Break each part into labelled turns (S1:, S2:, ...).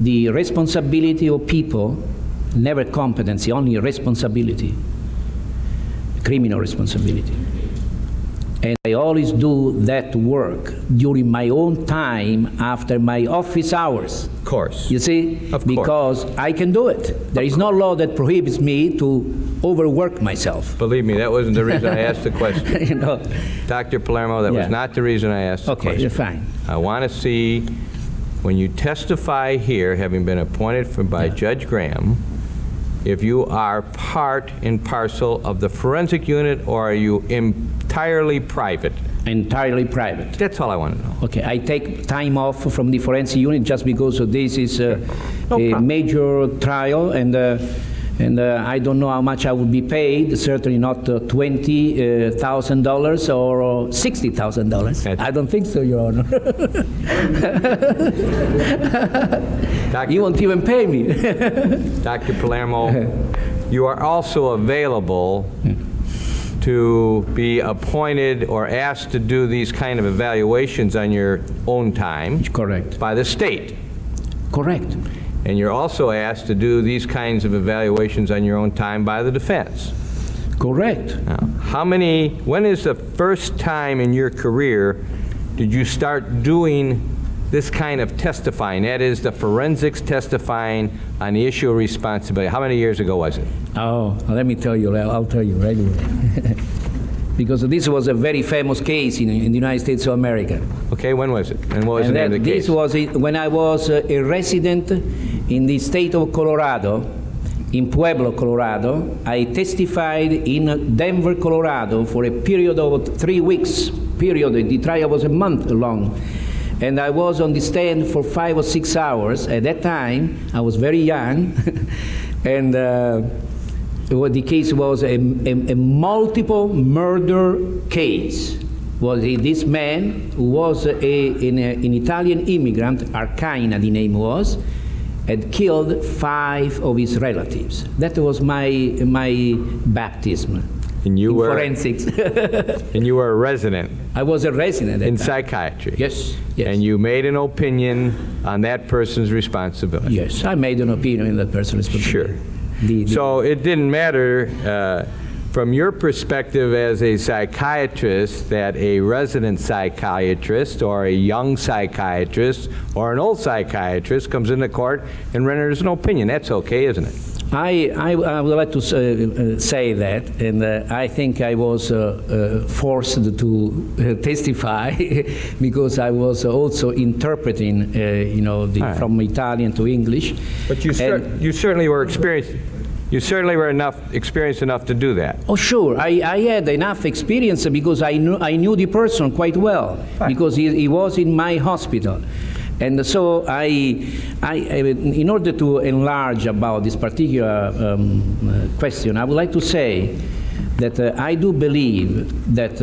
S1: the responsibility of people, never competency, only responsibility, criminal responsibility. And I always do that work during my own time after my office hours.
S2: Of course.
S1: You see?
S2: Of course.
S1: Because I can do it. There is no law that prohibits me to overwork myself.
S2: Believe me, that wasn't the reason I asked the question.
S1: You know?
S2: Dr. Palermo, that was not the reason I asked the question.
S1: Okay, you're fine.
S2: I want to see, when you testify here, having been appointed by Judge Graham, if you are part and parcel of the forensic unit, or are you entirely private?
S1: Entirely private.
S2: That's all I want to know.
S1: Okay, I take time off from the forensic unit just because this is a major trial, and I don't know how much I will be paid. Certainly not $20,000 or $60,000. I don't think so, Your Honor. You won't even pay me.
S2: Dr. Palermo, you are also available to be appointed or asked to do these kind of evaluations on your own time.
S1: Correct.
S2: By the state.
S1: Correct.
S2: And you're also asked to do these kinds of evaluations on your own time by the defense.
S1: Correct.
S2: Now, when is the first time in your career did you start doing this kind of testifying? That is, the forensics testifying on the issue of responsibility. How many years ago was it?
S1: Oh, let me tell you. I'll tell you right away. Because this was a very famous case in the United States of America.
S2: Okay, when was it? And what was the name of the case?
S1: This was when I was a resident in the state of Colorado, in Pueblo, Colorado. I testified in Denver, Colorado for a period of 3 weeks. The trial was a month long. And I was on the stand for 5 or 6 hours. At that time, I was very young. And the case was a multiple murder case. Was this man who was an Italian immigrant, Arcaina the name was, had killed 5 of his relatives. That was my baptism.
S2: And you were
S1: forensics.
S2: And you were a resident.
S1: I was a resident
S2: in
S1: time.
S2: Psychiatry.
S1: Yes, yes.
S2: And you made an opinion on that person's responsibility.
S1: Yes, I made an opinion on that person's responsibility.
S2: Sure. So it didn't matter from your perspective as a psychiatrist that a resident psychiatrist or a young psychiatrist or an old psychiatrist comes into court and renders an opinion. That's okay, isn't it?
S1: I would like to say that, and I think I was forced to testify because I was also interpreting, from Italian to English.
S2: But you certainly were experienced. You certainly were experienced enough to do that.
S1: Oh, sure. I had enough experience because I knew the person quite well. Fine. Because he was in my hospital. And so in order to enlarge about this particular question, I would like to say that I do believe that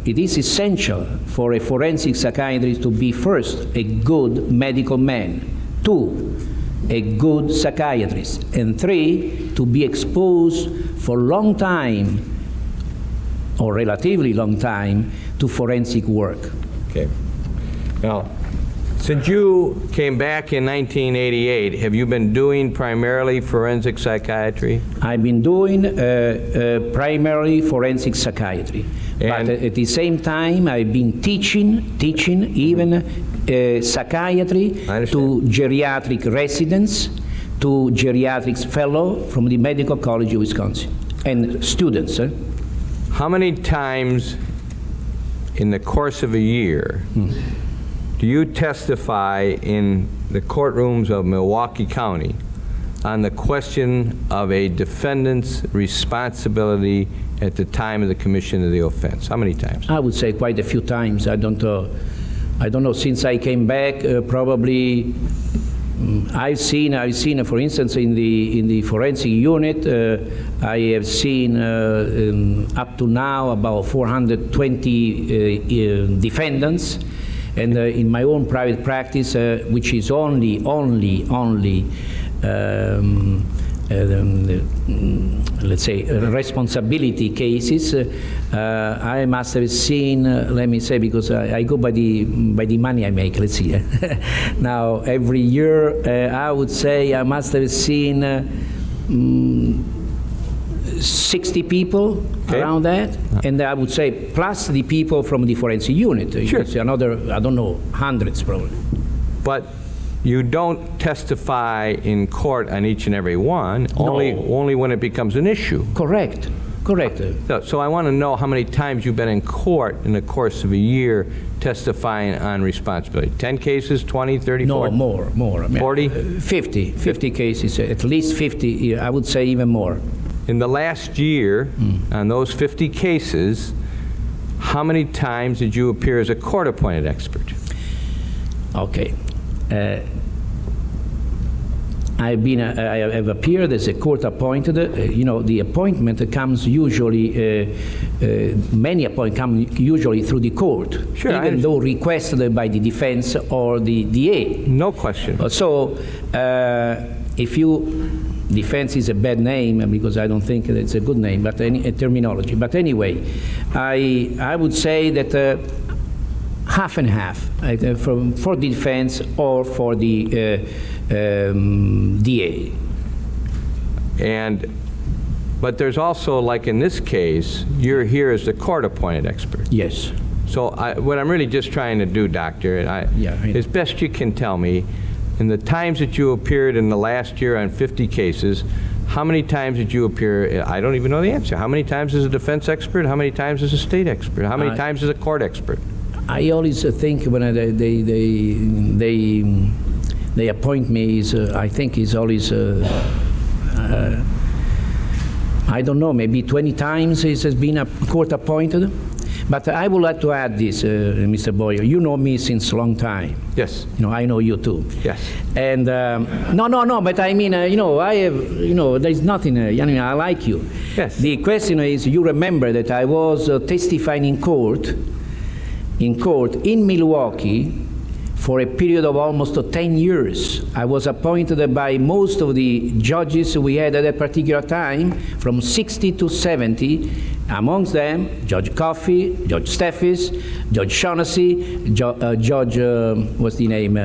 S1: it is essential for a forensic psychiatrist to be, first, a good medical man, 2, a good psychiatrist, and 3, to be exposed for a long time, or relatively long time, to forensic work.
S2: Okay. Now, since you came back in 1988, have you been doing primarily forensic psychiatry?
S1: I've been doing primarily forensic psychiatry. But at the same time, I've been teaching even psychiatry to geriatric residents, to geriatrics fellow from the Medical College of Wisconsin, and students.
S2: How many times in the course of a year do you testify in the courtrooms of Milwaukee County on the question of a defendant's responsibility at the time of the commission of the offense? How many times?
S1: I would say quite a few times. I don't know. Since I came back, probably I've seen, for instance, in the forensic unit, I have seen up to now about 420 defendants. And in my own private practice, which is only let's say, responsibility cases. I must have seen, let me say, because I go by the money I make, let's see. Now, every year, I would say I must have seen 60 people around that, and I would say plus the people from the forensic unit.
S2: Sure.
S1: It's another, I don't know, hundreds probably.
S2: But you don't testify in court on each and every one, only when it becomes an issue.
S1: Correct.
S2: So I want to know how many times you've been in court in the course of a year testifying on responsibility. 10 cases, 20, 30,
S1: No,
S2: 40?
S1: more. I mean,
S2: 40?
S1: 50 cases, at least 50, I would say even more.
S2: In the last year, on those 50 cases, how many times did you appear as a court-appointed expert?
S1: Okay. I have appeared as a court-appointed. The appointment comes usually, many appointments come usually through the court,
S2: Sure,
S1: even though requested by the defense or the DA.
S2: No question.
S1: So, if you, defense is a bad name because I don't think it's a good name, but a terminology. But anyway, I would say that half and half for the defense or for the DA.
S2: But there's also, like in this case, you're here as the court-appointed expert.
S1: Yes.
S2: So what I'm really just trying to do, Doctor, as best you can tell me, in the times that you appeared in the last year on 50 cases, how many times did you appear? I don't even know the answer. How many times as a defense expert? How many times as a state expert? How many times as a court expert?
S1: I always think when they appoint me, I think is always, I don't know, maybe 20 times he has been a court appointed. But I would like to add this, Mr. Boyer. You know me since a long time.
S2: Yes.
S1: I know you too.
S2: Yes.
S1: And no, but I mean, I have, there's nothing, I like you.
S2: Yes.
S1: The question is, you remember that I was testifying in court in Milwaukee for a period of almost 10 years. I was appointed by most of the judges we had at that particular time, from 60 to 70, amongst them Judge Coffey, Judge Steffes, Judge Shaughnessy, Judge, what's the name?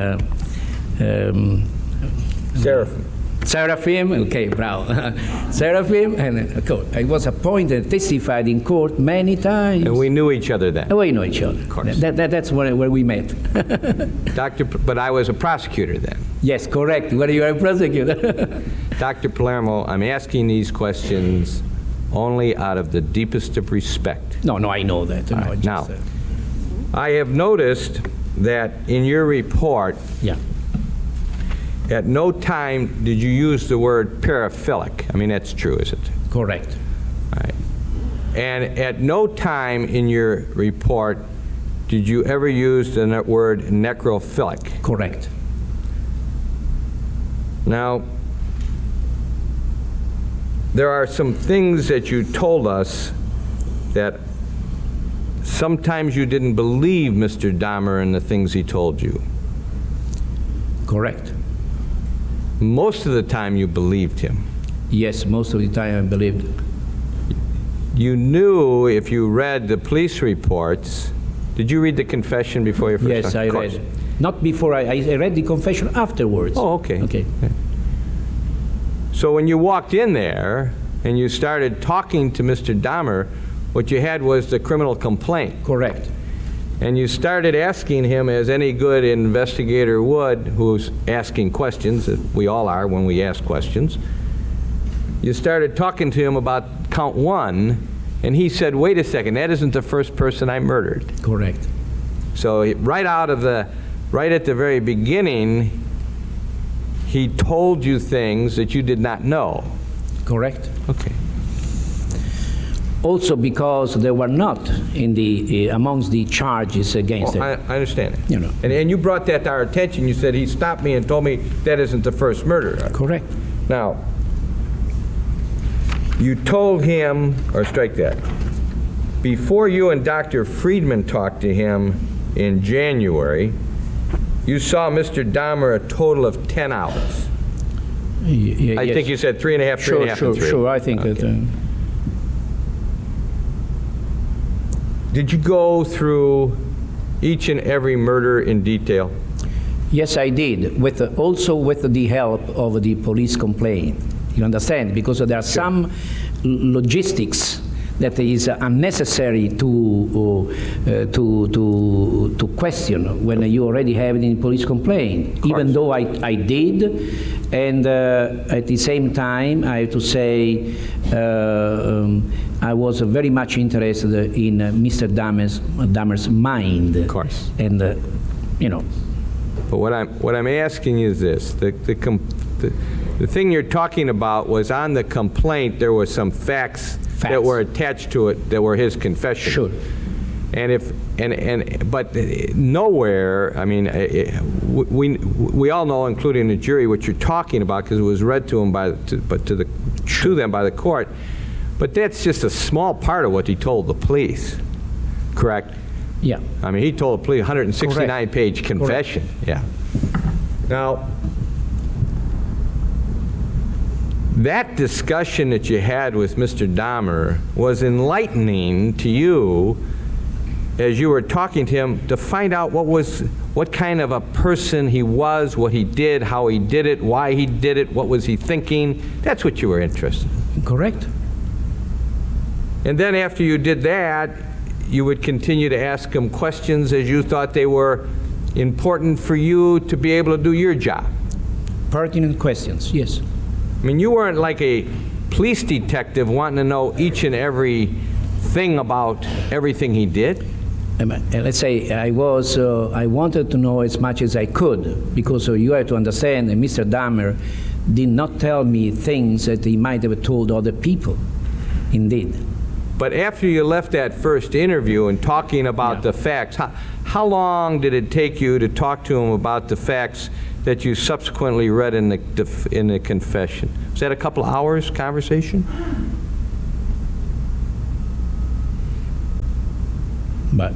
S1: Seraphim, okay, bravo. Seraphim, and I was appointed, testified in court many times.
S2: And we knew each other then.
S1: We know each other.
S2: Of course.
S1: That's where we met.
S2: Doctor, but I was a prosecutor then.
S1: Yes, correct. When you were a prosecutor.
S2: Dr. Palermo, I'm asking these questions only out of the deepest of respect.
S1: No, I know that.
S2: Right, now, I have noticed that in your report,
S1: yeah.
S2: At no time did you use the word paraphilic. I mean, that's true, is it?
S1: Correct.
S2: All right. And at no time in your report did you ever use the word necrophilic.
S1: Correct.
S2: Now, there are some things that you told us that sometimes you didn't believe Mr. Dahmer and the things he told you.
S1: Correct.
S2: Most of the time you believed him.
S1: Yes, most of the time I believed.
S2: You knew if you read the police reports. Did you read the confession before your first
S1: Yes, I read. Not before, I read the confession afterwards.
S2: Oh, okay.
S1: Okay.
S2: So when you walked in there and you started talking to Mr. Dahmer, what you had was the criminal complaint.
S1: Correct.
S2: And you started asking him, as any good investigator would, who's asking questions, as we all are when we ask questions. You started talking to him about count 1, and he said, wait a second, that isn't the first person I murdered.
S1: Correct.
S2: So right at the very beginning, he told you things that you did not know.
S1: Correct.
S2: Okay.
S1: Also because they were not in the amongst the charges against him.
S2: I understand it.
S1: You know.
S2: And you brought that to our attention. You said he stopped me and told me that isn't the first murder.
S1: Correct.
S2: Now, you told him, or strike that, before you and Dr. Friedman talked to him in January, you saw Mr. Dahmer a total of 10 hours. I
S1: yes.
S2: think you said 3.5, 3.5, and 3.
S1: Sure. I think
S2: Okay.
S1: that.
S2: Did you go through each and every murder in detail?
S1: Yes, I did, also with the help of the police complaint. You understand? Because there are some logistics that is unnecessary to question when you already have it in police complaint. Even though I did, and at the same time, I have to say, I was very much interested in Mr. Dahmer's mind.
S2: Of course.
S1: And you know.
S2: But what I'm asking you is this: the thing you're talking about was on the complaint. There were some facts that were attached to it that were his confession.
S1: Sure.
S2: And but nowhere. I mean, we all know, including the jury, what you're talking about because it was read to them to them by the court. But that's just a small part of what he told the police. Correct?
S1: Yeah.
S2: I mean, he told the police 169-page confession.
S1: Correct.
S2: Yeah. Now, that discussion that you had with Mr. Dahmer was enlightening to you as you were talking to him to find out what kind of a person he was, what he did, how he did it, why he did it, what was he thinking. That's what you were interested in.
S1: Correct.
S2: And then after you did that, you would continue to ask him questions as you thought they were important for you to be able to do your job.
S1: Pertinent questions, yes.
S2: I mean, you weren't like a police detective wanting to know each and every thing about everything he did.
S1: Let's say I wanted to know as much as I could, because you have to understand that Mr. Dahmer did not tell me things that he might have told other people, indeed.
S2: But after you left that first interview and talking about the facts, how long did it take you to talk to him about the facts that you subsequently read in the confession? Was that a couple of hours conversation?
S1: But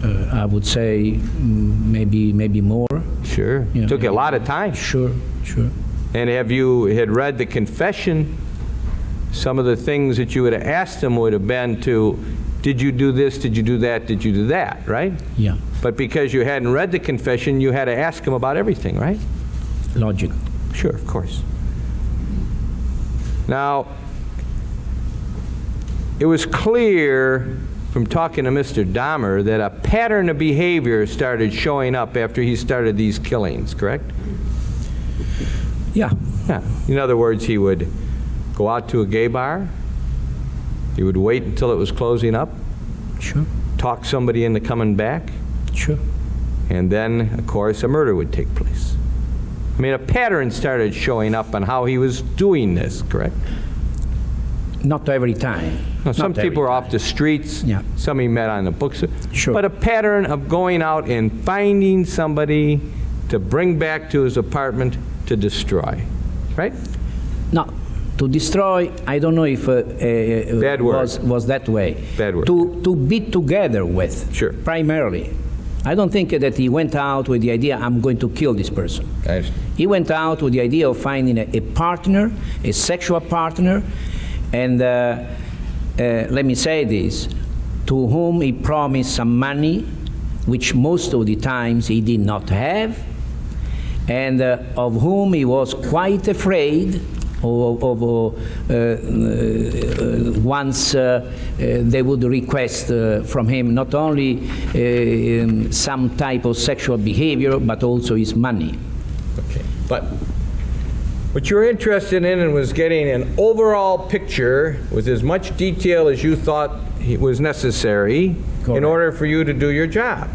S1: I would say maybe more.
S2: Sure.
S1: Yeah,
S2: Took you a lot of time.
S1: Sure.
S2: And have you had read the confession, some of the things that you would have asked him would have been to, did you do this, did you do that, did you do that, right?
S1: Yeah.
S2: But because you hadn't read the confession, you had to ask him about everything, right?
S1: Logic.
S2: Sure, of course. Now, it was clear from talking to Mr. Dahmer that a pattern of behavior started showing up after he started these killings, correct?
S1: Yeah.
S2: Yeah. In other words, he would go out to a gay bar, he would wait until it was closing up,
S1: Sure.
S2: talk somebody into coming back,
S1: Sure.
S2: and then, of course, a murder would take place. I mean, a pattern started showing up on how he was doing this, correct?
S1: Not every time.
S2: Now, some
S1: Not every
S2: people were
S1: time.
S2: off the streets,
S1: Yeah.
S2: some he met on the books.
S1: Sure.
S2: But a pattern of going out and finding somebody to bring back to his apartment to destroy, right?
S1: No, to destroy, I don't know if
S2: Bad word.
S1: was that way.
S2: Bad word.
S1: To be together with,
S2: Sure.
S1: primarily. I don't think that he went out with the idea, I'm going to kill this person.
S2: I
S1: He went out with the idea of finding a partner, a sexual partner, and let me say this, to whom he promised some money, which most of the times he did not have, and of whom he was quite afraid once they would request from him not only some type of sexual behavior, but also his money.
S2: Okay, but what you were interested in and was getting an overall picture with as much detail as you thought was necessary in
S1: Correct.
S2: order for you to do your job.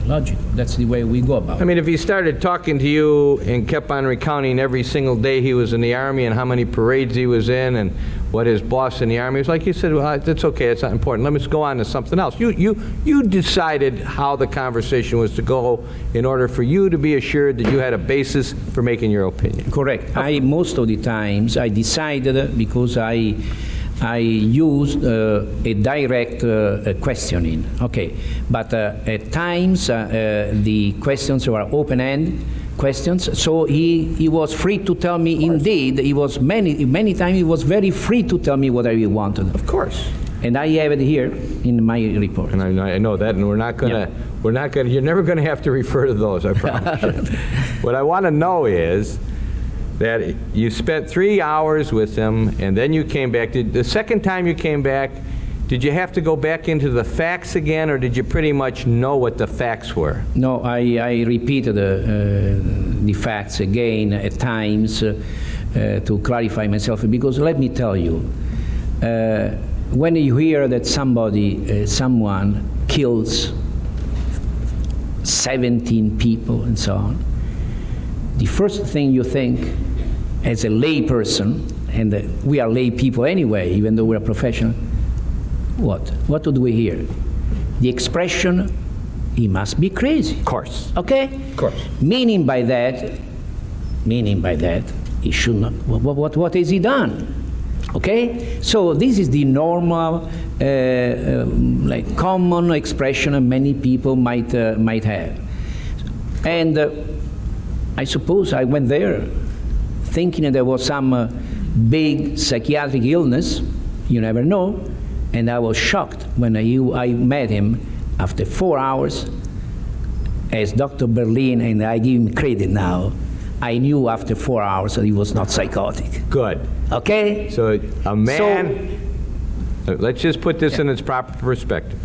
S1: Logic. That's the way we go about
S2: I
S1: it.
S2: mean, if he started talking to you and kept on recounting every single day he was in the Army and how many parades he was in and what his boss in the Army was like, you said, well, that's okay, it's not important. Let me go on to something else. You decided how the conversation was to go in order for you to be assured that you had a basis for making your opinion.
S1: Correct. Most of the times I decided because I used a direct questioning. Okay, but at times the questions were open-ended, questions. So he was free to tell me. Indeed, he was many times he was very free to tell me whatever he wanted.
S2: Of course.
S1: And I have it here in my report.
S2: And I know that, and we're not gonna, you're never gonna have to refer to those, I promise you. What I want to know is that you spent 3 hours with him, and then you came back. The second time you came back, did you have to go back into the facts again, or did you pretty much know what the facts were?
S1: No, I repeated the facts again at times to clarify myself, because let me tell you, when you hear that someone kills 17 people and so on, the first thing you think as a lay person, and we are lay people anyway, even though we're professional, what do we hear? The expression, he must be crazy.
S2: Of course.
S1: Okay?
S2: Of course.
S1: Meaning by that, he should not, what has he done? Okay? So this is the normal, like common expression many people might have. And I suppose I went there thinking that there was some big psychiatric illness, you never know, and I was shocked when I met him after 4 hours as Dr. Berlin, and I give him credit now. I knew after 4 hours that he was not psychotic.
S2: Good.
S1: Okay?
S2: So a man, let's just put this in its proper perspective.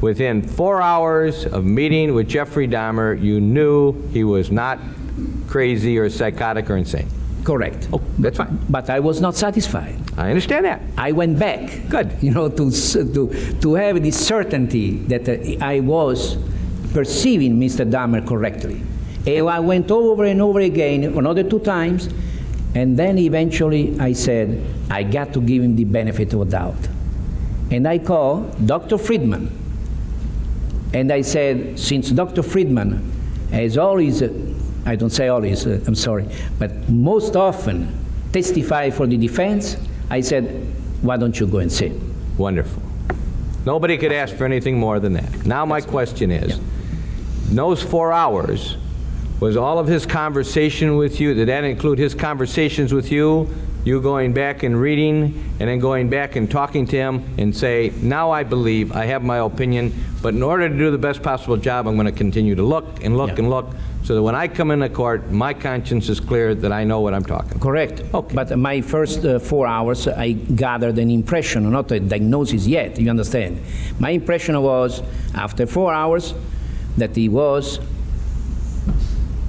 S2: Within 4 hours of meeting with Jeffrey Dahmer, you knew he was not crazy or psychotic or insane.
S1: Correct.
S2: Oh, that's fine.
S1: But I was not satisfied.
S2: I understand that.
S1: I went back.
S2: Good.
S1: You know, to have the certainty that I was perceiving Mr. Dahmer correctly. And I went over and over again, another 2 times, and then eventually I said, I got to give him the benefit of the doubt. And I called Dr. Friedman. And I said, since Dr. Friedman has always, I don't say always, I'm sorry, but most often testified for the defense, I said, why don't you go and see him?
S2: Wonderful. Nobody could ask for anything more than that. Now my question is, in those 4 hours, was all of his conversation with you, did that include his conversations with you, you going back and reading, and then going back and talking to him and say, now I believe, I have my opinion, but in order to do the best possible job, I'm going to continue to look and look and look, so that when I come into court, my conscience is clear that I know what I'm talking about.
S1: Correct.
S2: Okay.
S1: But my first 4 hours, I gathered an impression, not a diagnosis yet, you understand. My impression was, after 4 hours, that he was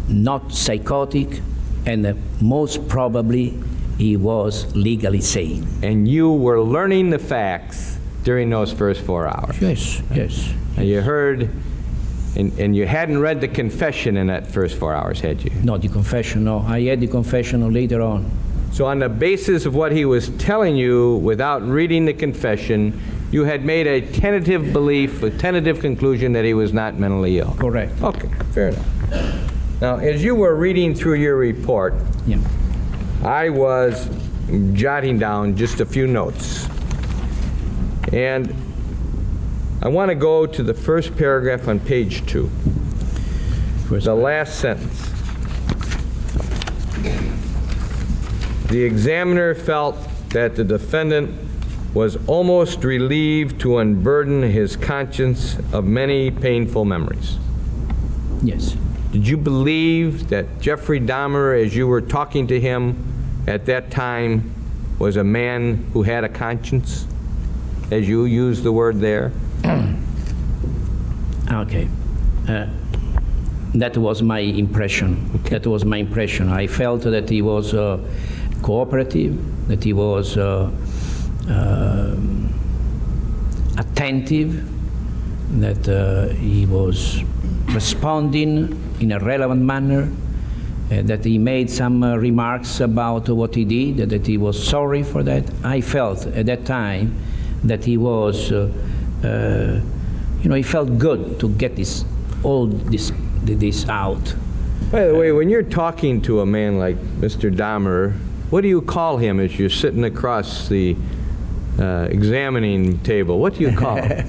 S1: not psychotic, and most probably he was legally sane.
S2: And you were learning the facts during those first 4 hours.
S1: Yes, yes.
S2: And you heard, and you hadn't read the confession in that first 4 hours, had you?
S1: No, the confession, no. I had the confession later on.
S2: So on the basis of what he was telling you without reading the confession, you had made a tentative belief, a tentative conclusion that he was not mentally ill.
S1: Correct.
S2: Okay, fair enough. Now, as you were reading through your report, I was jotting down just a few notes. And I want to go to the first paragraph on page 2. The last sentence. The examiner felt that the defendant was almost relieved to unburden his conscience of many painful memories.
S1: Yes.
S2: Did you believe that Jeffrey Dahmer, as you were talking to him at that time, was a man who had a conscience, as you used the word there?
S1: Okay. That was my impression. Okay. That was my impression. I felt that he was cooperative, that he was attentive, that he was responding in a relevant manner, that he made some remarks about what he did, that he was sorry for that. I felt at that time that he was, he felt good to get all this out.
S2: By the way, when you're talking to a man like Mr. Dahmer, what do you call him as you're sitting across the examining table? What do you call him?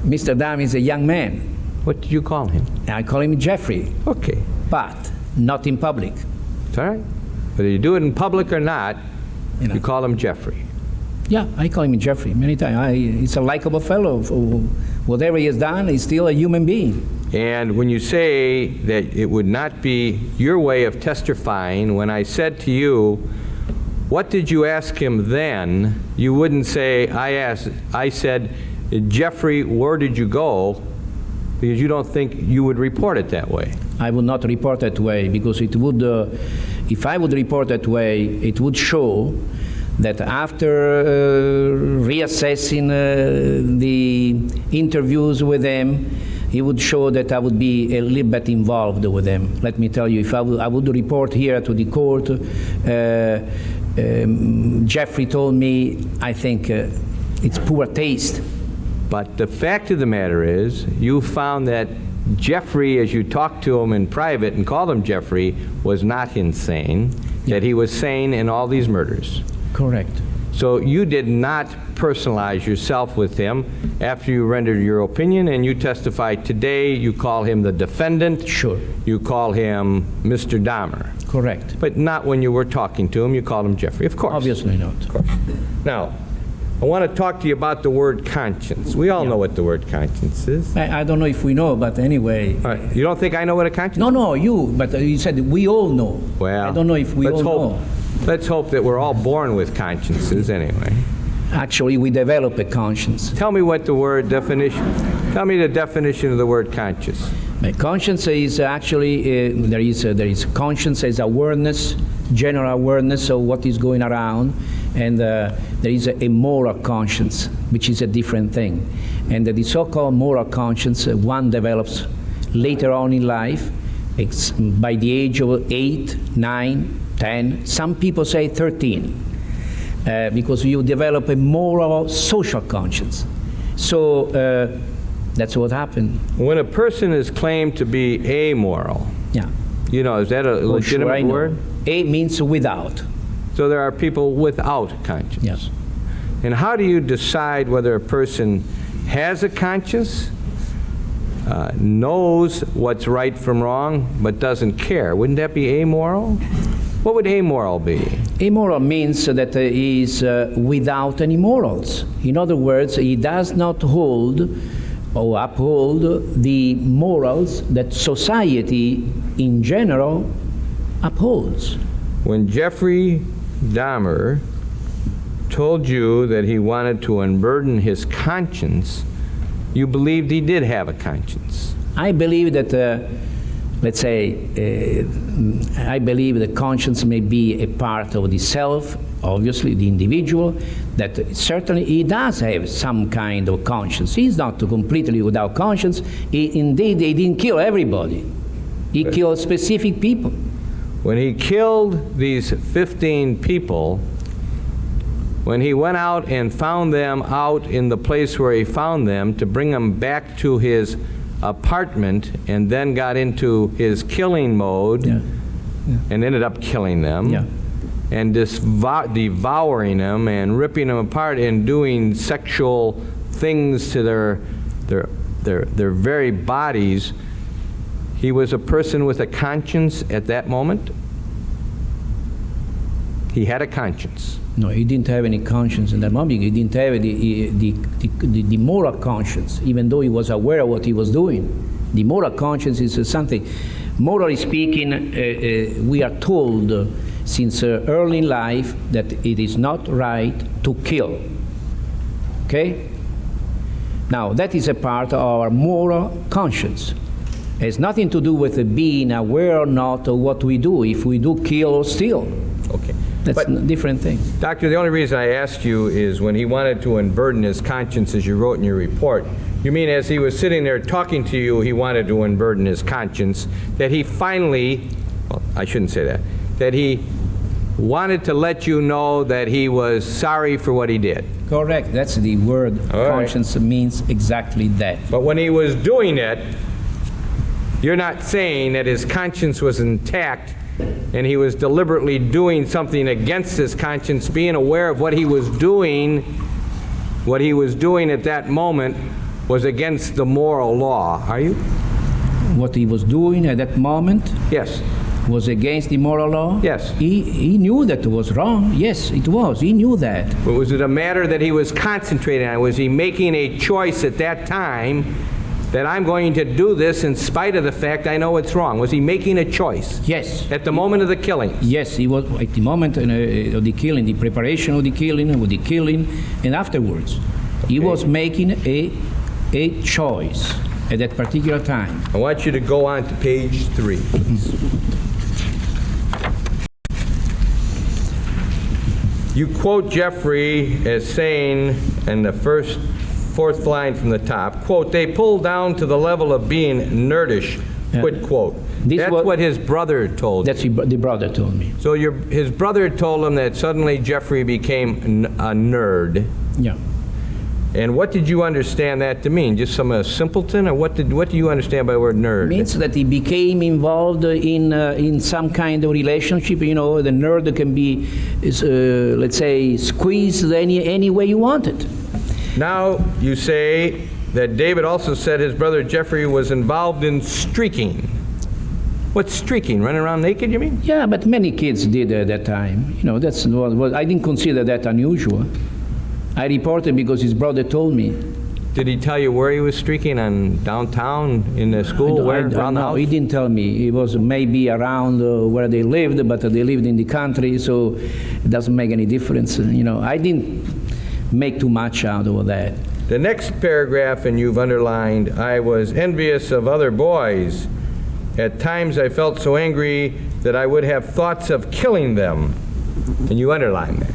S1: Mr. Dahmer is a young man.
S2: What do you call him?
S1: I call him Jeffrey.
S2: Okay.
S1: but not in public.
S2: It's all right. Whether you do it in public or not,
S1: You know.
S2: you call him Jeffrey.
S1: Yeah, I call him Jeffrey many times. He's a likable fellow. Whatever he has done, he's still a human being.
S2: And when you say that it would not be your way of testifying, when I said to you, what did you ask him then? You wouldn't say, I said, Jeffrey, where did you go? Because you don't think you would report it that way.
S1: I would not report that way because it would, if I would report that way, it would show that after reassessing the interviews with them, it would show that I would be a little bit involved with them. Let me tell you, if I would report here to the court, Jeffrey told me, I think it's poor taste.
S2: But the fact of the matter is, you found that Jeffrey, as you talked to him in private and called him Jeffrey, was not insane, that he was sane in all these murders.
S1: Correct.
S2: So you did not personalize yourself with him after you rendered your opinion, and you testified today. You call him the defendant.
S1: Sure.
S2: You call him Mr. Dahmer.
S1: Correct.
S2: But not when you were talking to him. You called him Jeffrey, of course.
S1: Obviously not.
S2: Of course. Now, I want to talk to you about the word conscience. We all know what the word conscience is.
S1: I don't know if we know, but anyway.
S2: All right. You don't think I know what a conscience is?
S1: No, you, but you said we all know.
S2: Well,
S1: I don't know if we all know.
S2: Let's hope that we're all born with consciences anyway.
S1: Actually, we develop a conscience.
S2: Tell me what the word definition, tell me the definition of the word conscience.
S1: Conscience is actually, there is conscience as awareness, general awareness of what is going around, and there is a moral conscience, which is a different thing. And the so-called moral conscience, one develops later on in life, by the age of 8, 9, 10, some people say 13, because you develop a moral social conscience. So that's what happened.
S2: When a person is claimed to be amoral,
S1: Yeah.
S2: you know, is that a legitimate word?
S1: A means without.
S2: So there are people without conscience.
S1: Yes.
S2: And how do you decide whether a person has a conscience, knows what's right from wrong, but doesn't care? Wouldn't that be amoral? What would amoral be?
S1: Amoral means that he is without any morals. In other words, he does not hold or uphold the morals that society in general upholds.
S2: When Jeffrey Dahmer told you that he wanted to unburden his conscience, you believed he did have a conscience.
S1: I believe that, let's say, I believe that conscience may be a part of the self, obviously the individual, that certainly he does have some kind of conscience. He's not completely without conscience. Indeed, he didn't kill everybody. He killed specific people.
S2: When he killed these 15 people, when he went out and found them out in the place where he found them to bring them back to his apartment and then got into his killing mode and ended up killing them and devouring them and ripping them apart and doing sexual things to their very bodies, he was a person with a conscience at that moment? He had a conscience.
S1: No, he didn't have any conscience in that moment. He didn't have the moral conscience, even though he was aware of what he was doing. The moral conscience is something. Morally speaking, we are told since early in life that it is not right to kill. Okay? Now, that is a part of our moral conscience. It has nothing to do with being aware or not of what we do, if we do kill or steal.
S2: Okay.
S1: That's a different thing.
S2: Doctor, the only reason I asked you is when he wanted to unburden his conscience, as you wrote in your report, you mean as he was sitting there talking to you, he wanted to unburden his conscience, that he finally, well, I shouldn't say that, that he wanted to let you know that he was sorry for what he did.
S1: Correct. That's the word. Conscience means exactly that.
S2: But when he was doing it, you're not saying that his conscience was intact and he was deliberately doing something against his conscience, being aware of what he was doing at that moment was against the moral law, are you?
S1: what he was doing at that moment
S2: Yes.
S1: was against the moral law?
S2: Yes.
S1: He knew that it was wrong. Yes, it was. He knew that.
S2: But was it a matter that he was concentrating on? Was he making a choice at that time that I'm going to do this in spite of the fact I know it's wrong? Was he making a choice?
S1: Yes.
S2: At the moment of the killing?
S1: Yes, he was at the moment of the killing, the preparation of the killing, and afterwards. He was making a choice at that particular time.
S2: I want you to go on to page 3, please. You quote Jeffrey as saying in the fourth line from the top, quote, they pulled down to the level of being nerdish, quit quote. That's what his brother told you.
S1: That's the brother told me.
S2: So his brother told him that suddenly Jeffrey became a nerd.
S1: Yeah.
S2: And what did you understand that to mean? Just some simpleton, or what do you understand by the word nerd?
S1: It means that he became involved in some kind of relationship. You know, the nerd can be, let's say, squeezed any way you want it.
S2: Now you say that David also said his brother Jeffrey was involved in streaking. What's streaking? Running around naked, you mean?
S1: Yeah, but many kids did at that time. You know, that's what I didn't consider that unusual. I reported because his brother told me.
S2: Did he tell you where he was streaking? On downtown, in the school, around the house?
S1: No, he didn't tell me. It was maybe around where they lived, but they lived in the country, so it doesn't make any difference. You know, I didn't make too much out of that.
S2: The next paragraph, and you've underlined, I was envious of other boys. At times I felt so angry that I would have thoughts of killing them. And you underlined that.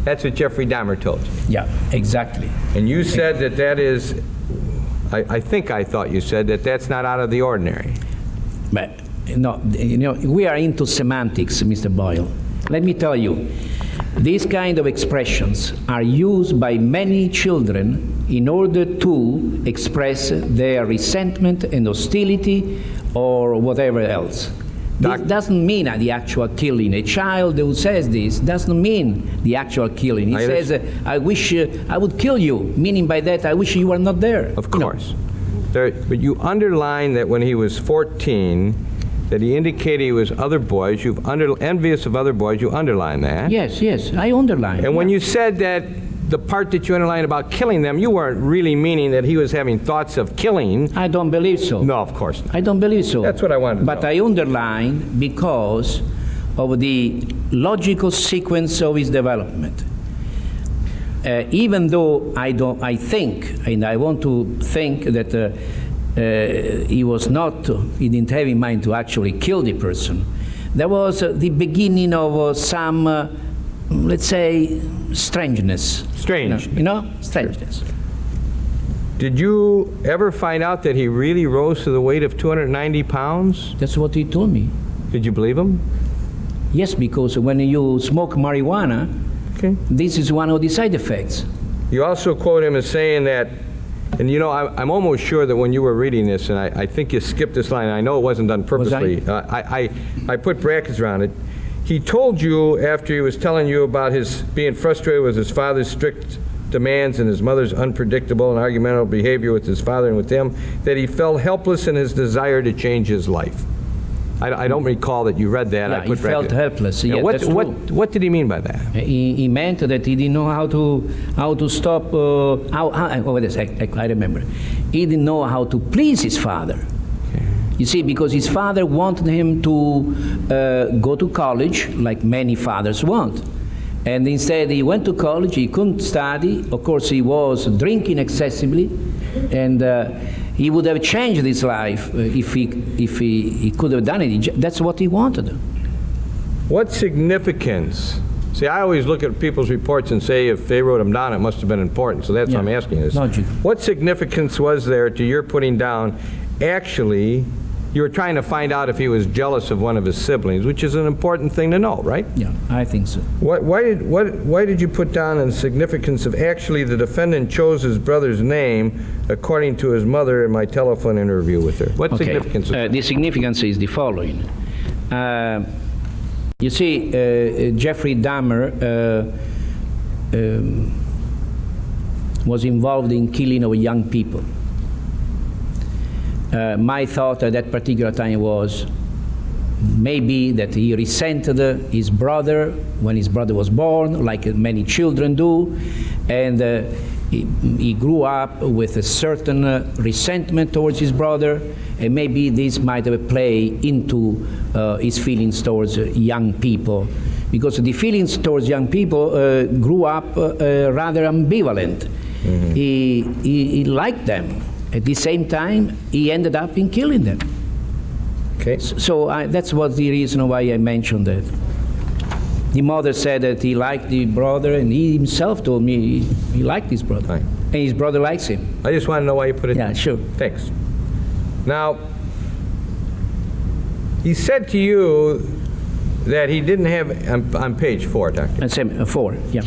S2: That's what Jeffrey Dahmer told you.
S1: Yeah, exactly.
S2: And you said that is, I thought you said that that's not out of the ordinary.
S1: But, no, you know, we are into semantics, Mr. Boyle. Let me tell you, these kind of expressions are used by many children in order to express their resentment and hostility or whatever else. This doesn't mean the actual killing. A child who says this doesn't mean the actual killing. He says, I wish I would kill you, meaning by that, I wish you were not there.
S2: Of course. But you underline that when he was 14, that he indicated he was other boys. You've envious of other boys. You underline that.
S1: Yes, I underline.
S2: And when you said that the part that you underlined about killing them, you weren't really meaning that he was having thoughts of killing.
S1: I don't believe so.
S2: No, of course not.
S1: I don't believe so.
S2: That's what I wanted to
S1: But
S2: know.
S1: I underline because of the logical sequence of his development. Even though I think, and I want to think that he didn't have in mind to actually kill the person. There was the beginning of some, let's say, strangeness.
S2: Strange.
S1: You know, strangeness.
S2: Did you ever find out that he really rose to the weight of 290 pounds?
S1: That's what he told me.
S2: Did you believe him?
S1: Yes, because when you smoke marijuana,
S2: Okay.
S1: this is one of the side effects.
S2: You also quote him as saying that, and you know, I'm almost sure that when you were reading this, and I think you skipped this line, I know it wasn't done purposely. I put brackets around it. He told you, after he was telling you about his being frustrated with his father's strict demands and his mother's unpredictable and argumentative behavior with his father and with him, that he felt helpless in his desire to change his life. I don't recall that you read that.
S1: Yeah,
S2: I put
S1: he felt helpless.
S2: Yeah,
S1: Yeah, that's true.
S2: what did he mean by that?
S1: He meant that he didn't know how to stop. Wait a sec, I remember. He didn't know how to please his father. You see, because his father wanted him to go to college, like many fathers want. And instead he went to college, he couldn't study. Of course, he was drinking excessively. And he would have changed his life if he could have done it. That's what he wanted.
S2: What significance? See, I always look at people's reports and say if they wrote them down, it must have been important. So that's what I'm asking this.
S1: Logic.
S2: What significance was there to your putting down, actually, you were trying to find out if he was jealous of one of his siblings, which is an important thing to know, right?
S1: Yeah, I think so.
S2: Why did you put down the significance of actually the defendant chose his brother's name according to his mother in my telephone interview with her? What significance?
S1: The significance is the following. You see, Jeffrey Dahmer was involved in killing of young people. My thought at that particular time was maybe that he resented his brother when his brother was born, like many children do, and he grew up with a certain resentment towards his brother, and maybe this might have played into his feelings towards young people, because the feelings towards young people grew up rather ambivalent. Mm-hmm. He liked them. At the same time, he ended up in killing them.
S2: Okay.
S1: So that's what the reason why I mentioned that. The mother said that he liked the brother, and he himself told me he liked his brother.
S2: Fine.
S1: And his brother likes him.
S2: I just want to know why you put it.
S1: Yeah, sure.
S2: Thanks. Now, he said to you that he didn't have, on page 4, Doctor.
S1: And same, 4, yeah.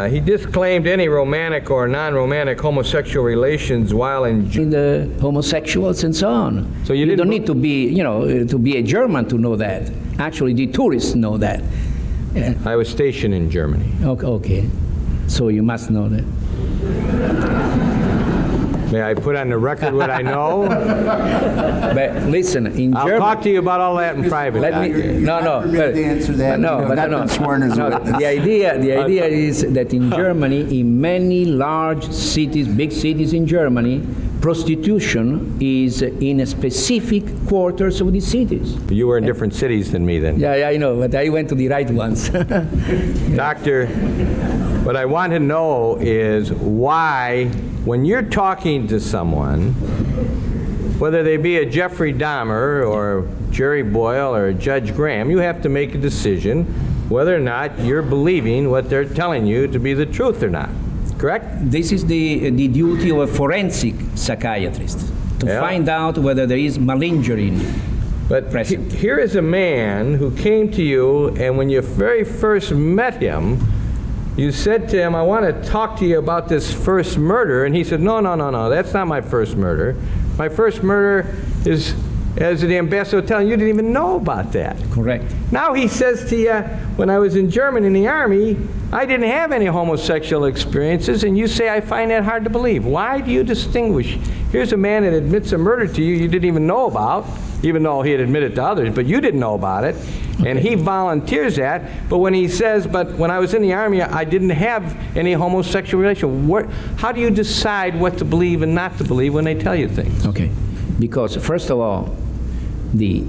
S2: He disclaimed any romantic or non-romantic homosexual relations while in
S1: The homosexuals and so on.
S2: So you
S1: don't
S2: didn't
S1: need to be, to be a German to know that. Actually, the tourists know that.
S2: I was stationed in Germany.
S1: Okay. So you must know that.
S2: May I put on the record what I know?
S1: But listen, in
S2: I'll
S1: Germany,
S2: talk to you about all that in private.
S1: let me,
S2: Doctor.
S1: no.
S3: Permitted to answer that.
S1: No,
S3: Not been sworn as a witness.
S1: The idea is that in Germany, in many large cities, big cities in Germany, prostitution is in a specific quarters of the cities.
S2: You were in different cities than me then.
S1: Yeah, I know, but I went to the right ones.
S2: Doctor, what I want to know is why, when you're talking to someone, whether they be a Jeffrey Dahmer or Jerry Boyle or Judge Graham, you have to make a decision whether or not you're believing what they're telling you to be the truth or not. Correct?
S1: This is the duty of a forensic psychiatrist, to find out whether there is malingering.
S2: But
S1: present.
S2: Here is a man who came to you, and when you very first met him, you said to him, I want to talk to you about this first murder. And he said, no, that's not my first murder. My first murder is, as the ambassador was telling you, didn't even know about that.
S1: Correct.
S2: Now he says to you, when I was in Germany in the Army, I didn't have any homosexual experiences, and you say I find that hard to believe. Why do you distinguish? Here's a man that admits a murder to you you didn't even know about, even though he had admitted to others, but you didn't know about it, and he volunteers that. But when he says, but when I was in the Army, I didn't have any homosexual relation, how do you decide what to believe and not to believe when they tell you things?
S1: Okay. Because first of all, the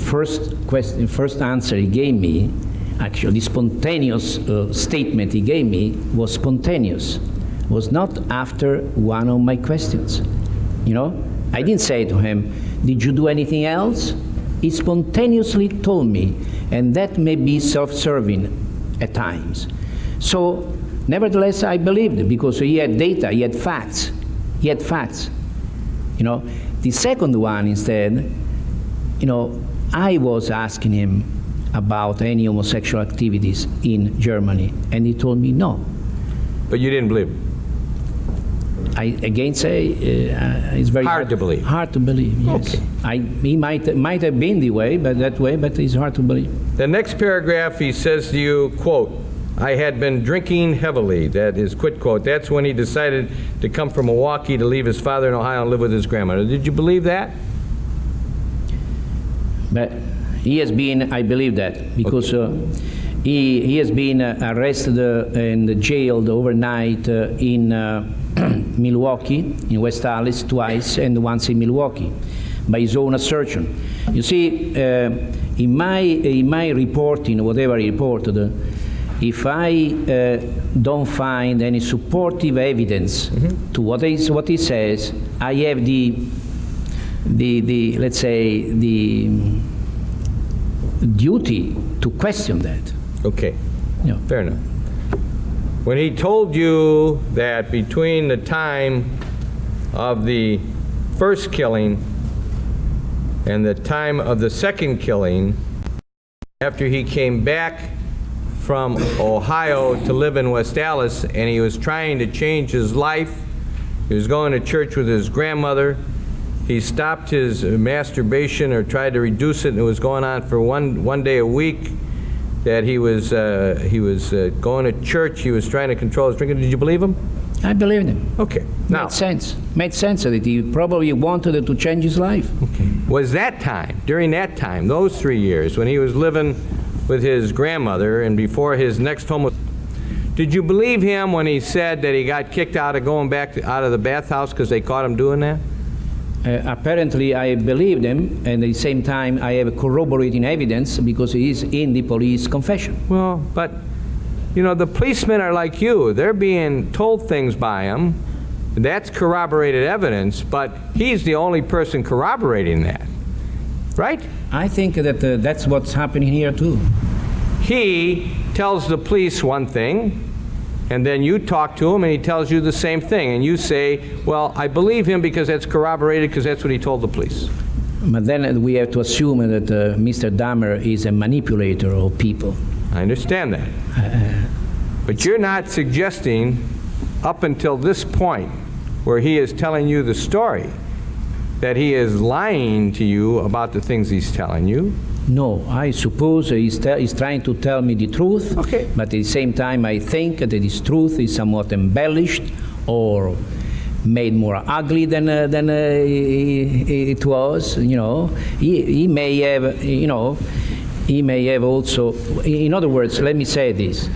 S1: first answer he gave me, actually the spontaneous statement he gave me was spontaneous, was not after one of my questions. I didn't say to him, did you do anything else? He spontaneously told me, and that may be self-serving at times. So, nevertheless, I believed it because he had data, he had facts. The second one instead, I was asking him about any homosexual activities in Germany, and he told me no.
S2: But you didn't believe him?
S1: I again say it's very
S2: hard to believe.
S1: Hard to believe, yes.
S2: Okay.
S1: He might have been that way, but it's hard to believe.
S2: The next paragraph, he says to you, quote, I had been drinking heavily. That is, quit quote. That's when he decided to come from Milwaukee to leave his father in Ohio and live with his grandmother. Did you believe that?
S1: But he has been, I believe that, because he has been arrested and jailed overnight in Milwaukee, in West Allis twice, and once in Milwaukee, by his own assertion. You see, in my reporting, whatever I reported, if I don't find any supportive evidence to what he says, I have the let's say the duty to question that.
S2: Okay.
S1: Yeah.
S2: Fair enough. When he told you that between the time of the first killing and the time of the second killing, after he came back from Ohio to live in West Allis, and he was trying to change his life, he was going to church with his grandmother, he stopped his masturbation or tried to reduce it, and it was going on for one day a week, that he was going to church, he was trying to control his drinking. Did you believe him?
S1: I believed him.
S2: Okay. Now,
S1: Made sense. Made sense that he probably wanted to change his life.
S2: was that time, during that time, those 3 years, when he was living with his grandmother and before his next homo, did you believe him when he said that he got kicked out of going back out of the bathhouse because they caught him doing that?
S1: Apparently, I believed him, and at the same time, I have corroborating evidence because he is in the police confession.
S2: Well, but, you know, the policemen are like you. They're being told things by him. That's corroborated evidence, but he's the only person corroborating that, right?
S1: I think that that's what's happening here, too.
S2: He tells the police one thing, and then you talk to him and he tells you the same thing, and you say, well, I believe him because that's corroborated because that's what he told the police.
S1: But then we have to assume that Mr. Dahmer is a manipulator of people.
S2: I understand that. But you're not suggesting up until this point where he is telling you the story that he is lying to you about the things he's telling you.
S1: No, I suppose he's trying to tell me the truth,
S2: Okay.
S1: but at the same time I think that his truth is somewhat embellished or made more ugly than it was. You know, he may have, you know, he may have also. In other words, let me say this.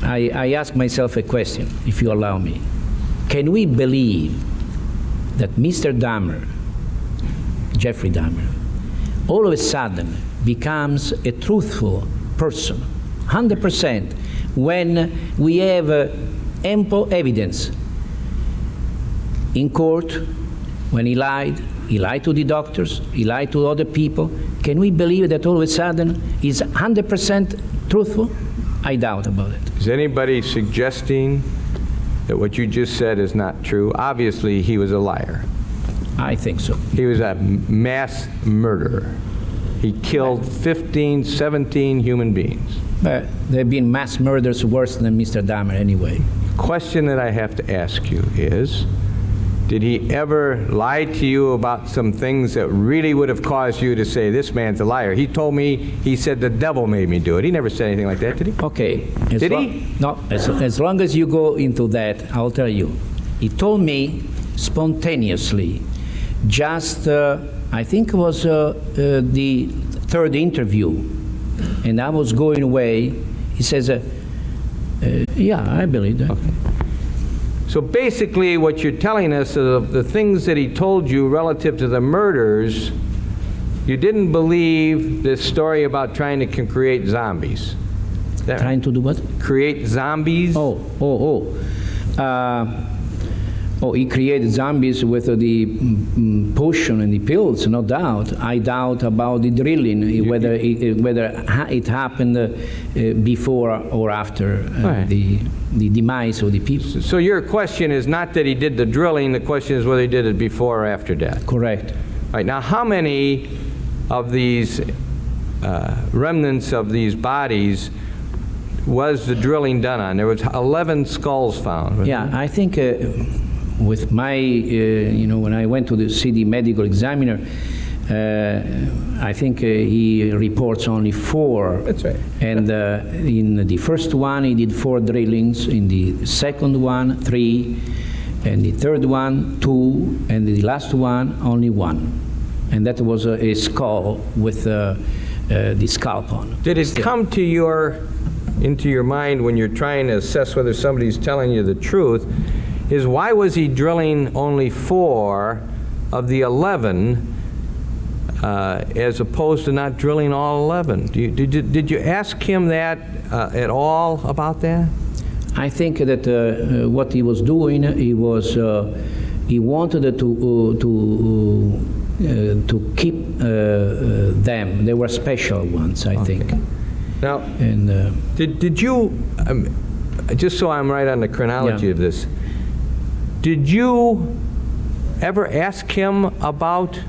S1: I ask myself a question, if you allow me. Can we believe that Mr. Dahmer, Jeffrey Dahmer, all of a sudden becomes a truthful person, 100%, when we have ample evidence in court, when he lied to the doctors, he lied to other people? Can we believe that all of a sudden he's 100% truthful? I doubt about it.
S2: Is anybody suggesting that what you just said is not true? Obviously, he was a liar.
S1: I think so.
S2: He was a mass murderer. He killed 15, 17 human beings.
S1: But there have been mass murders worse than Mr. Dahmer anyway.
S2: Question that I have to ask you is, did he ever lie to you about some things that really would have caused you to say, this man's a liar? He told me, he said the devil made me do it. He never said anything like that, did he?
S1: Okay.
S2: Did he?
S1: No, as long as you go into that, I'll tell you. He told me spontaneously, just, I think it was the third interview, and I was going away. He says, yeah, I believe that.
S2: Okay. So basically what you're telling us is the things that he told you relative to the murders, you didn't believe this story about trying to create zombies.
S1: Trying to do what?
S2: Create zombies?
S1: He created zombies with the potion and the pills, no doubt. I doubt about the drilling, whether it happened before or after
S2: Right.
S1: the demise of the people.
S2: So your question is not that he did the drilling, the question is whether he did it before or after death.
S1: Correct.
S2: All right, now how many of these remnants of these bodies was the drilling done on? There was 11 skulls found. Wasn't
S1: Yeah,
S2: there?
S1: I think with my, when I went to see the medical examiner, I think he reports only 4.
S2: That's right.
S1: And in the first one, he did 4 drillings. In the second one, 3. And the third one, 2. And the last one, only 1. And that was a skull with the scalp on.
S2: Did it come to into your mind when you're trying to assess whether somebody's telling you the truth, is why was he drilling only 4 of the 11 as opposed to not drilling all 11? Did you ask him that at all about that?
S1: I think that what he was doing, he wanted to keep them. They were special ones, I think.
S2: Now,
S1: And
S2: did you, just so I'm right on the chronology
S1: Yeah.
S2: of this, did you ever ask him about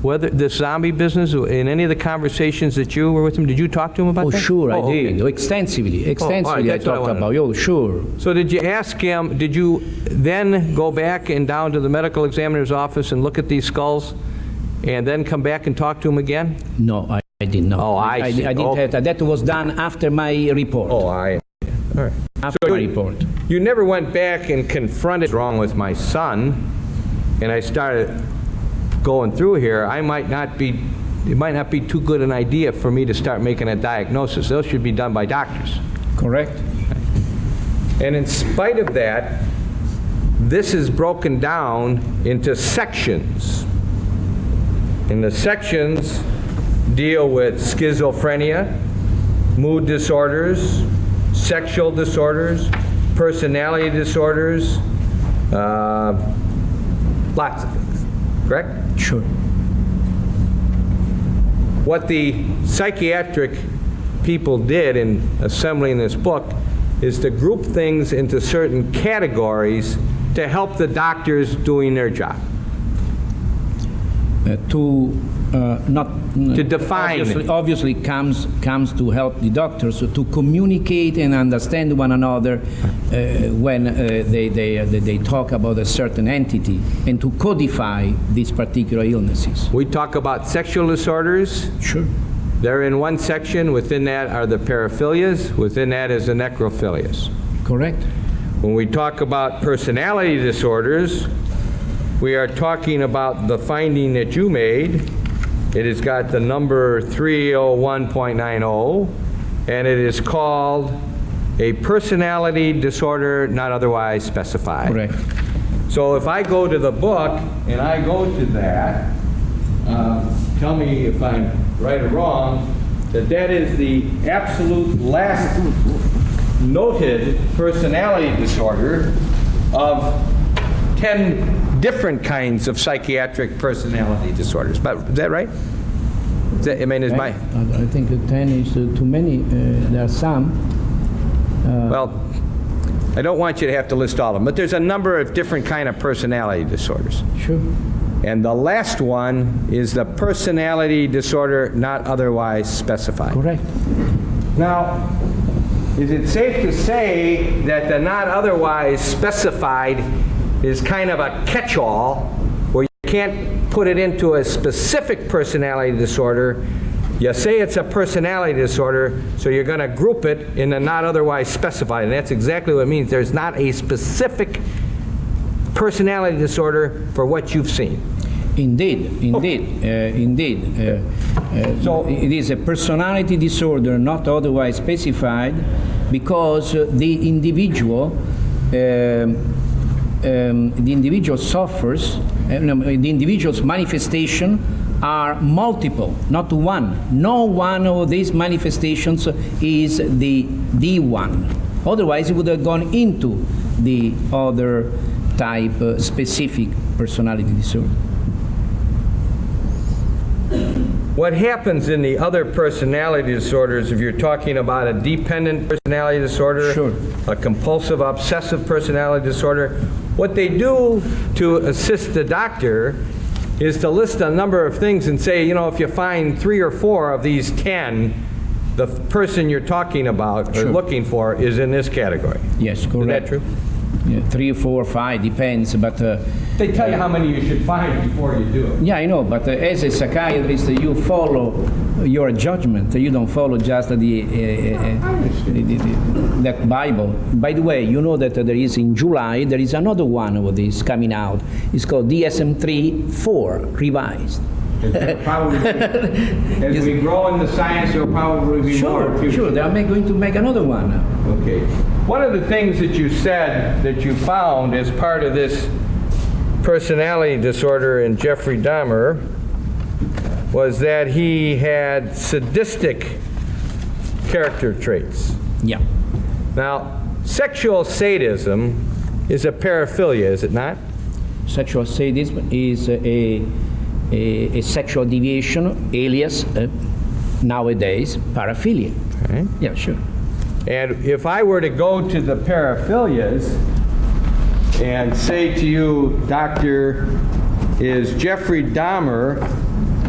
S2: whether the zombie business in any of the conversations that you were with him? Did you talk to him about that?
S1: sure, I
S2: okay.
S1: did. Extensively.
S2: all right,
S1: I
S2: that's what I
S1: talked
S2: wanted to
S1: about.
S2: know.
S1: Sure.
S2: So did you ask him, did you then go back and down to the medical examiner's office and look at these skulls and then come back and talk to him again?
S1: No, I did not.
S2: Oh, I see.
S1: didn't
S2: Okay.
S1: have that. That was done after my report.
S2: All right.
S1: After my report.
S2: You never went back and confronted what's wrong with my son, and I started going through here, it might not be too good an idea for me to start making a diagnosis. Those should be done by doctors.
S1: Correct.
S2: And in spite of that, this is broken down into sections. And the sections deal with schizophrenia, mood disorders, sexual disorders, personality disorders, lots of things, correct?
S1: Sure.
S2: What the psychiatric people did in assembling this book is to group things into certain categories to help the doctors doing their job.
S1: To
S2: define.
S1: Obviously comes to help the doctors to communicate and understand one another when they talk about a certain entity, and to codify these particular illnesses.
S2: We talk about sexual disorders.
S1: Sure.
S2: They're in one section. Within that are the paraphilias. Within that is the necrophilias.
S1: Correct.
S2: When we talk about personality disorders, we are talking about the finding that you made. It has got the number 301.90, and it is called a personality disorder not otherwise specified.
S1: Correct.
S2: So if I go to the book and I go to that, tell me if I'm right or wrong, that is the absolute last noted personality disorder of 10 different kinds of psychiatric personality disorders. But is that right? Is that, I mean, is my...
S1: I think 10 is too many. There are some.
S2: Well, I don't want you to have to list all of them, but there's a number of different kind of personality disorders.
S1: Sure.
S2: And the last one is the personality disorder not otherwise specified.
S1: Correct.
S2: Now, is it safe to say that the not otherwise specified is kind of a catch-all where you can't put it into a specific personality disorder? You say it's a personality disorder, so you're going to group it in the not otherwise specified, and that's exactly what it means. There's not a specific personality disorder for what you've seen.
S1: Indeed. So it is a personality disorder not otherwise specified because the individual suffers, the individual's manifestation are multiple, not one. No one of these manifestations is the one. Otherwise, it would have gone into the other type specific personality disorder.
S2: What happens in the other personality disorders, if you're talking about a dependent personality disorder,
S1: sure,
S2: a compulsive obsessive personality disorder, what they do to assist the doctor is to list a number of things and say, you know, if you find 3 or 4 of these 10, the person you're talking about or
S1: sure,
S2: looking for is in this category.
S1: Yes, correct.
S2: Is that true?
S1: Yeah, 3, 4, 5, depends, but...
S2: they tell you how many you should find before you do it.
S1: Yeah, I know, but as a psychiatrist, you follow your judgment. You don't follow just that Bible. By the way, you know that there is in July, there is another one of these coming out. It's called DSM-3-4 revised.
S2: Probably, as we grow in the science, there will probably be more in the future.
S1: Sure, they are going to make another one.
S2: Okay. One of the things that you said that you found as part of this personality disorder in Jeffrey Dahmer was that he had sadistic character traits.
S1: Yeah.
S2: Now, sexual sadism is a paraphilia, is it not?
S1: Sexual sadism is a sexual deviation, alias nowadays paraphilia.
S2: Okay.
S1: Yeah, sure.
S2: And if I were to go to the paraphilias and say to you, Doctor, is Jeffrey Dahmer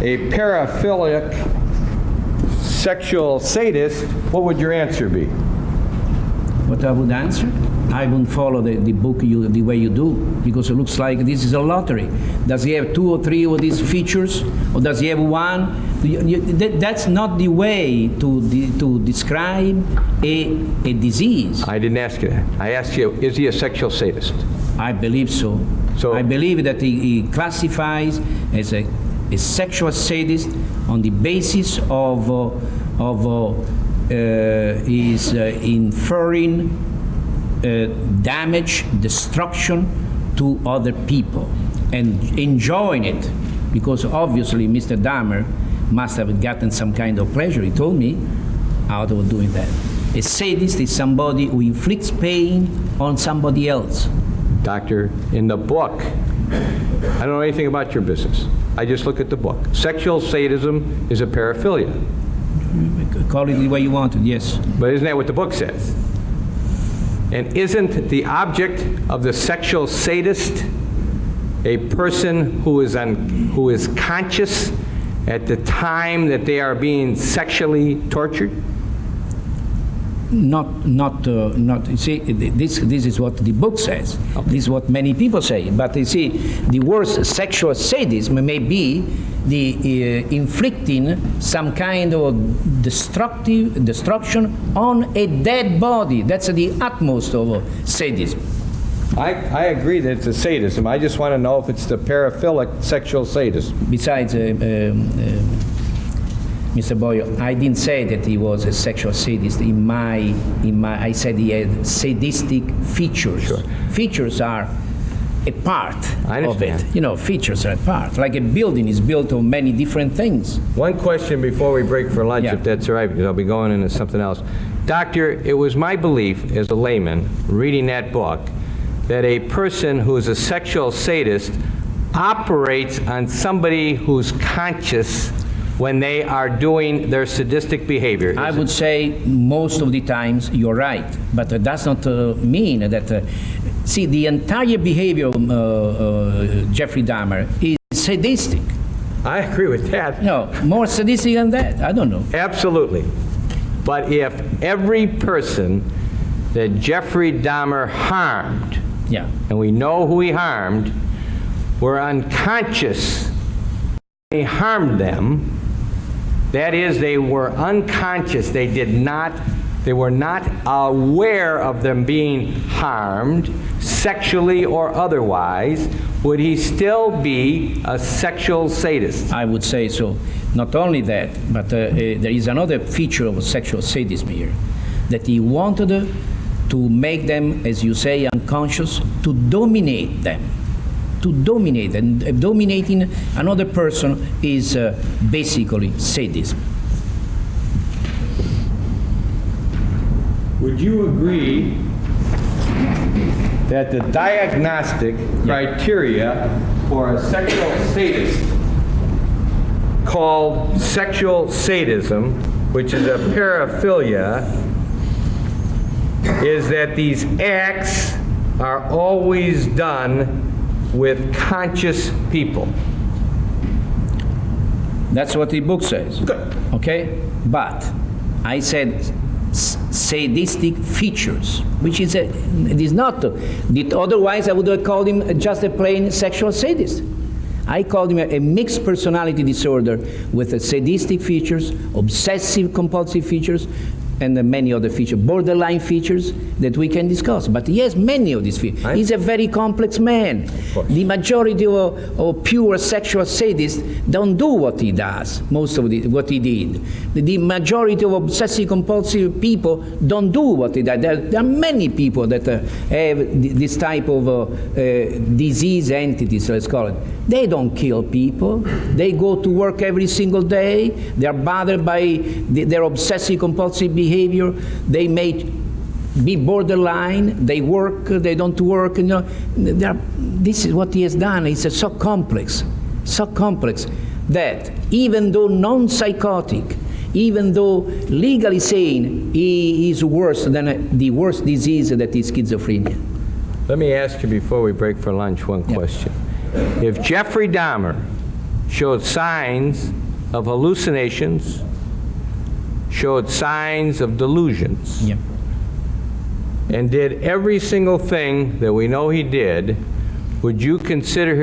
S2: a paraphilic sexual sadist, what would your answer be?
S1: What I would answer? I wouldn't follow the book the way you do, because it looks like this is a lottery. Does he have 2 or 3 of these features, or does he have one? That's not the way to describe a disease.
S2: I didn't ask you that. I asked you, is he a sexual sadist?
S1: I believe so.
S2: So-
S1: I believe that he classifies as a sexual sadist on the basis of his inferring damage, destruction to other people, and enjoying it, because obviously Mr. Dahmer must have gotten some kind of pleasure, he told me, out of doing that. A sadist is somebody who inflicts pain on somebody else.
S2: Doctor, in the book, I don't know anything about your business. I just look at the book. Sexual sadism is a paraphilia.
S1: Call it the way you want it, yes.
S2: But isn't that what the book says? And isn't the object of the sexual sadist a person who is conscious at the time that they are being sexually tortured?
S1: Not. You see, this is what the book says. Okay. This is what many people say. But you see, the worst sexual sadism may be the inflicting some kind of destruction on a dead body. That's the utmost of sadism.
S2: I agree that it's a sadism. I just want to know if it's the paraphilic sexual sadism.
S1: Besides, Mr. Boyle, I didn't say that he was a sexual sadist. I said he had sadistic features.
S2: Sure.
S1: Features are a part of it.
S2: understand.
S1: You know, features are a part. Like a building is built of many different things.
S2: One question before we break for lunch,
S1: Yeah.
S2: if that's all right, because I'll be going into something else. Doctor, it was my belief as a layman reading that book that a person who is a sexual sadist operates on somebody who's conscious when they are doing their sadistic behavior.
S1: I would say most of the times you're right, but that does not mean that. See, the entire behavior of Jeffrey Dahmer is sadistic.
S2: I agree with that.
S1: No, more sadistic than that. I don't know.
S2: Absolutely. But if every person that Jeffrey Dahmer harmed,
S1: Yeah.
S2: and we know who he harmed, were unconscious when he harmed them, that is, they were unconscious, they were not aware of them being harmed, sexually or otherwise, would he still be a sexual sadist?
S1: I would say so. Not only that, but there is another feature of sexual sadism here, that he wanted to make them, as you say, unconscious, to dominate them. To dominate. And dominating another person is basically sadism.
S2: Would you agree that the diagnostic criteria for a sexual sadist called sexual sadism, which is a paraphilia, is that these acts are always done with conscious people?
S1: That's what the book says.
S2: Good.
S1: Okay? But I said sadistic features, which is it is not. Otherwise, I would have called him just a plain sexual sadist. I called him a mixed personality disorder with sadistic features, obsessive compulsive features, and many other features, borderline features that we can discuss. But he has many of these features. He's a very complex man. The majority of pure sexual sadists don't do what he does, most of what he did. The majority of obsessive compulsive people don't do what he does. There are many people that have this type of disease entities, let's call it. They don't kill people. They go to work every single day. They are bothered by their obsessive compulsive behavior. They may be borderline. They work. They don't work. You know, this is what he has done. It's so complex that even though non-psychotic, even though legally saying he is worse than the worst disease that is schizophrenia.
S2: Let me ask you before we break for lunch one question. If Jeffrey Dahmer showed signs of hallucinations, showed signs of delusions,
S1: Yeah.
S2: and did every single thing that we know he did, would you consider him